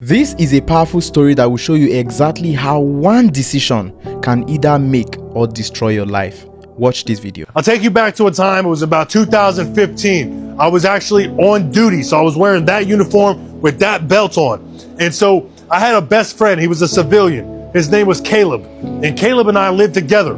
This is a powerful story that will show you exactly how one decision can either make or destroy your life. Watch this video. I'll take you back to a time, it was about 2015. I was actually on duty, so I was wearing that uniform with that belt on. And so I had a best friend, he was a civilian. His name was Caleb. And Caleb and I lived together,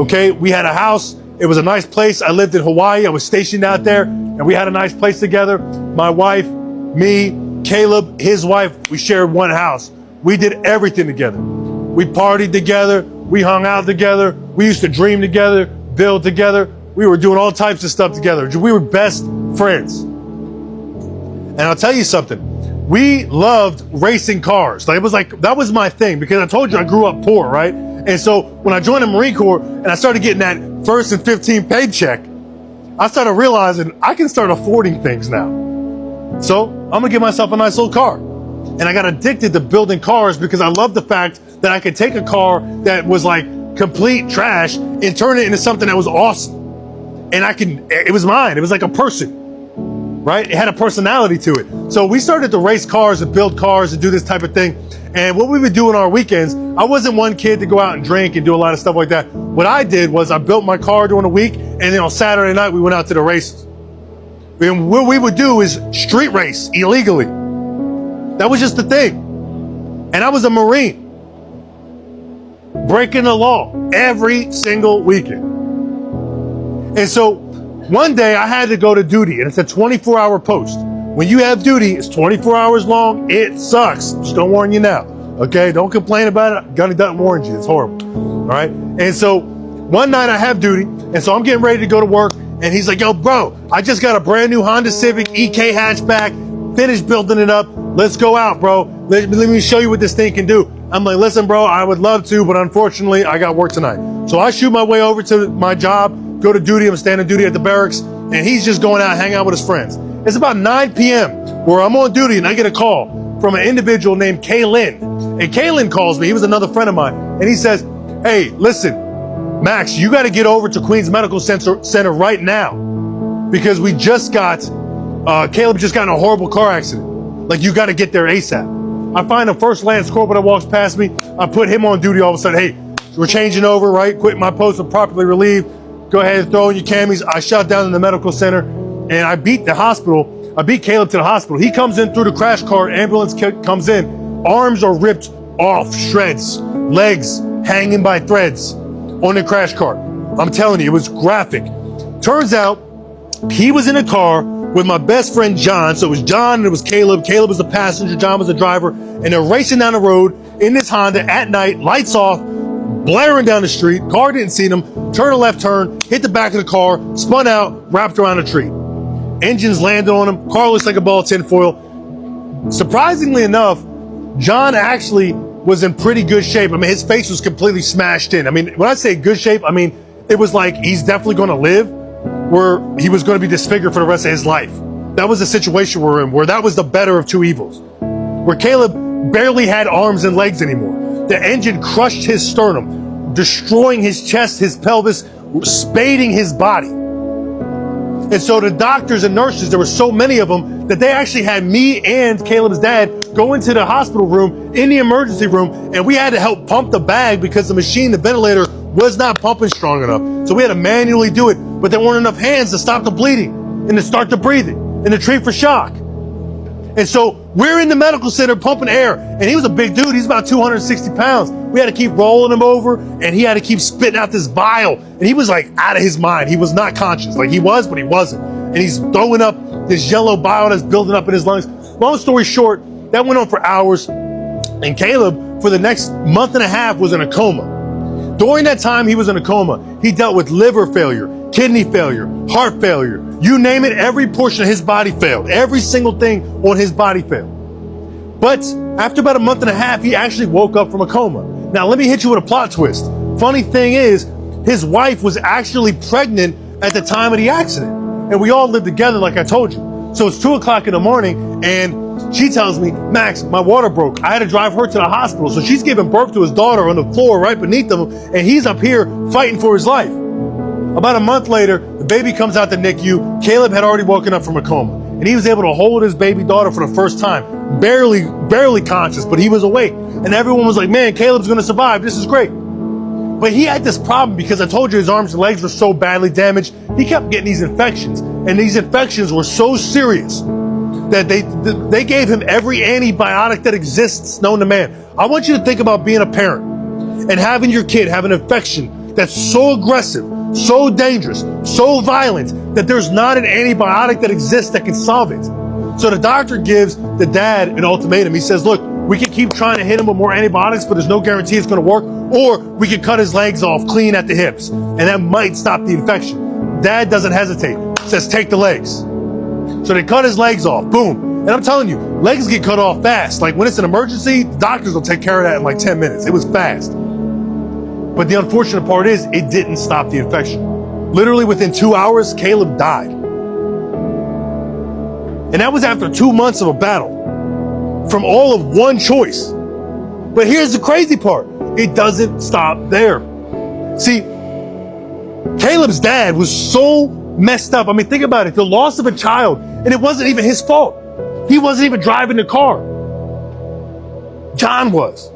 okay? We had a house, it was a nice place. I lived in Hawaii, I was stationed out there, and we had a nice place together. My wife, me, Caleb, his wife, we shared one house. We did everything together. We partied together, we hung out together, we used to dream together, build together. We were doing all types of stuff together. We were best friends. And I'll tell you something, we loved racing cars. Like, it was like, that was my thing, because I told you I grew up poor, right? And so when I joined the Marine Corps and I started getting that first and 15 paycheck, I started realizing I can start affording things now. So I'm gonna get myself a nice little car. And I got addicted to building cars because I love the fact that I could take a car that was like complete trash and turn it into something that was awesome. And it was mine. It was like a person, right? It had a personality to it. So we started to race cars and build cars and do this type of thing. And what we would do on our weekends, I wasn't one kid to go out and drink and do a lot of stuff like that. What I did was I built my car during the week, and then on Saturday night, we went out to the races. And what we would do is street race illegally. That was just the thing. And I was a Marine, breaking the law every single weekend. And so one day I had to go to duty, and it's a 24-hour post. When you have duty, it's 24 hours long. It sucks. Just gonna warn you now. Okay, don't complain about it. Gunny doesn't warn you. It's horrible. All right. And so one night I have duty, and so I'm getting ready to go to work. And he's like, yo, bro, I just got a brand new Honda Civic EK hatchback, finished building it up. Let's go out, bro. Let me show you what this thing can do. I'm like, listen, bro, I would love to, but unfortunately, I got work tonight. So I shoot my way over to my job, go to duty. I'm standing duty at the barracks, and he's just going out, hanging out with his friends. It's about 9 p.m. where I'm on duty, and I get a call from an individual named Kaylin. And Kaylin calls me. He was another friend of mine. And he says, hey, listen, Max, you got to get over to Queens Medical Center right now, because we just got, Caleb just got in a horrible car accident. Like, you got to get there ASAP. I find a First Lance Corporal that walks past me. I put him on duty all of a sudden. Hey, we're changing over, right? Quit my post and properly relieved. Go ahead and throw in your camis. I shot down in the medical center, and I beat the hospital. I beat Caleb to the hospital. He comes in through the crash car. Ambulance comes in. Arms are ripped off, shreds. Legs hanging by threads on the crash cart. I'm telling you, it was graphic. Turns out he was in a car with my best friend John. So it was John and it was Caleb. Caleb was the passenger, John was the driver, and they're racing down the road in this Honda at night, lights off, blaring down the street. Car didn't see them. Turn a left turn, hit the back of the car, spun out, wrapped around a tree. Engines landed on him. Car looks like a ball of tinfoil. Surprisingly enough, John actually was in pretty good shape. I mean, his face was completely smashed in. I mean, when I say good shape, I mean, it was like he's definitely going to live, where he was going to be disfigured for the rest of his life. That was the situation we're in, where that was the better of two evils. Where Caleb barely had arms and legs anymore. The engine crushed his sternum, destroying his chest, his pelvis, spading his body. And so the doctors and nurses, there were so many of them that they actually had me and Caleb's dad go into the hospital room, in the emergency room, and we had to help pump the bag because the machine, the ventilator, was not pumping strong enough. So we had to manually do it, but there weren't enough hands to stop the bleeding and to start the breathing and to treat for shock. And so we're in the medical center pumping air, and he was a big dude. He's about 260 pounds. We had to keep rolling him over, and he had to keep spitting out this vial. And he was like out of his mind. He was not conscious. Like, he was, but he wasn't. And he's throwing up this yellow bile that's building up in his lungs. Long story short, that went on for hours. And Caleb, for the next month and a half, was in a coma. During that time he was in a coma, he dealt with liver failure, kidney failure, heart failure. You name it, every portion of his body failed. Every single thing on his body failed. But after about a month and a half, he actually woke up from a coma. Now, let me hit you with a plot twist. Funny thing is, his wife was actually pregnant at the time of the accident. And we all lived together, like I told you. So it's 2 o'clock in the morning, and she tells me, Max, my water broke. I had to drive her to the hospital. So she's giving birth to his daughter on the floor right beneath him, and he's up here fighting for his life. About a month later, the baby comes out the NICU. Caleb had already woken up from a coma. and he was able to hold his baby daughter for the first time, barely conscious, but he was awake. And everyone was like, man, Caleb's gonna survive. This is great. But he had this problem because I told you his arms and legs were so badly damaged. He kept getting these infections, and these infections were so serious that they gave him every antibiotic that exists known to man. I want you to think about being a parent and having your kid have an infection that's so aggressive, so dangerous, so violent that there's not an antibiotic that exists that can solve it. So the doctor gives the dad an ultimatum. He says, look, we can keep trying to hit him with more antibiotics, but there's no guarantee it's going to work. Or we can cut his legs off clean at the hips, and that might stop the infection. Dad doesn't hesitate. Says, take the legs. So they cut his legs off. Boom. And I'm telling you, legs get cut off fast. Like when it's an emergency, doctors will take care of that in like 10 minutes. It was fast. But the unfortunate part is it didn't stop the infection. Literally within 2 hours, Caleb died. And that was after 2 months of a battle from all of one choice. But here's the crazy part. It doesn't stop there. See, Caleb's dad was so messed up. I mean, think about it. The loss of a child, and it wasn't even his fault. He wasn't even driving the car. John was.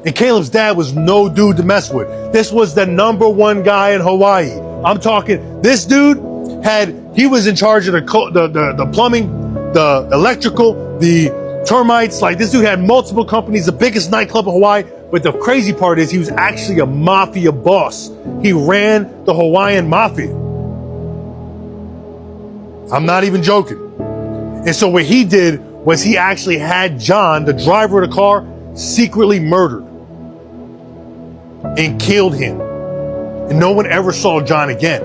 And Caleb's dad was no dude to mess with. This was the #1 guy in Hawaii. I'm talking, this dude he was in charge of the plumbing, the electrical, the termites. Like this dude had multiple companies, the biggest nightclub in Hawaii. But the crazy part is he was actually a mafia boss. He ran the Hawaiian mafia. I'm not even joking. And so what he did was he actually had John, the driver of the car, secretly murdered and killed him. And no one ever saw John again.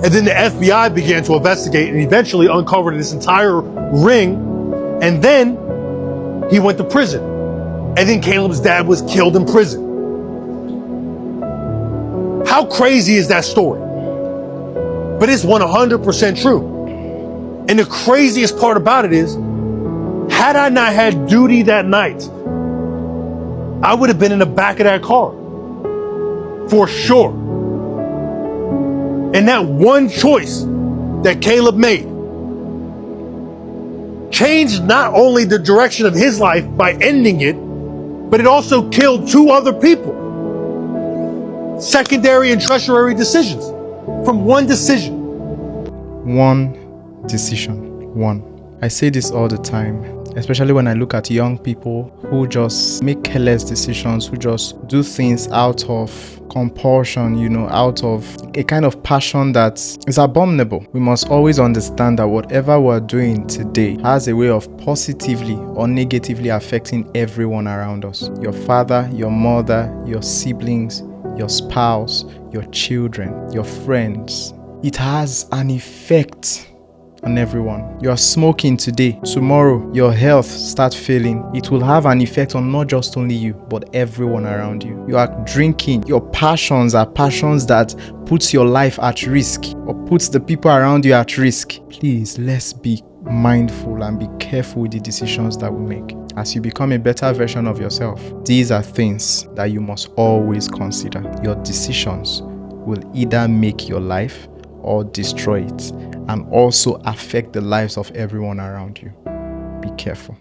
And then the FBI began to investigate and eventually uncovered this entire ring. And then he went to prison. And then Caleb's dad was killed in prison. How crazy is that story? But it's 100% true. And the craziest part about it is, had I not had duty that night, I would have been in the back of that car. For sure. And that one choice that Caleb made changed not only the direction of his life by ending it, but it also killed 2 other people. Secondary and tertiary decisions from one decision. One decision. One. I say this all the time, especially when I look at young people who just make careless decisions, who just do things out of compulsion, out of a kind of passion that is abominable. We must always understand that whatever we're doing today has a way of positively or negatively affecting everyone around us. Your father, your mother, your siblings, your spouse, your children, your friends. It has an effect on everyone. You are smoking today. Tomorrow, your health starts failing. It will have an effect on not just only you, but everyone around you. You are drinking. Your passions are passions that puts your life at risk or puts the people around you at risk. Please, let's be mindful and be careful with the decisions that we make. As you become a better version of yourself, these are things that you must always consider. Your decisions will either make your life or destroy it, and also affect the lives of everyone around you. Be careful.